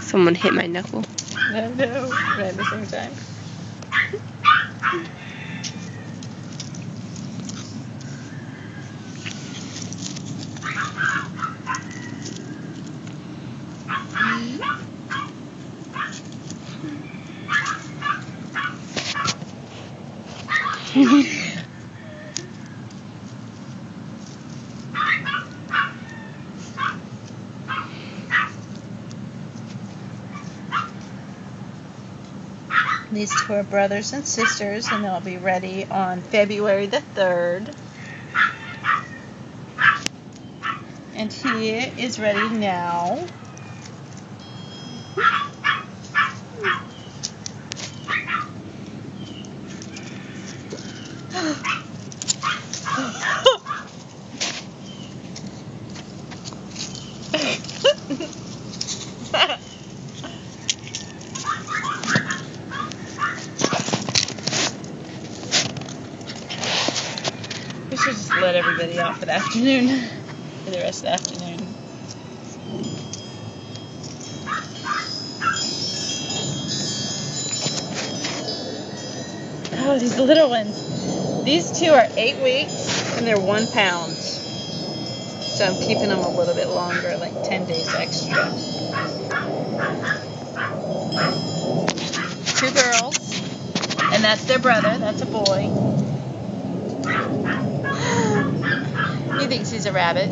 Someone hit my knuckle. No, right at the same time. These two are brothers and sisters, and they'll be ready on February the 3rd. And he is ready now. We should just let everybody out for the afternoon, for the rest of the afternoon. Oh, these little ones. These two are 8 weeks and they're 1 pound. So I'm keeping them a little bit longer, like 10 days extra. 2 girls, and that's their brother. That's a boy. He thinks he's a rabbit.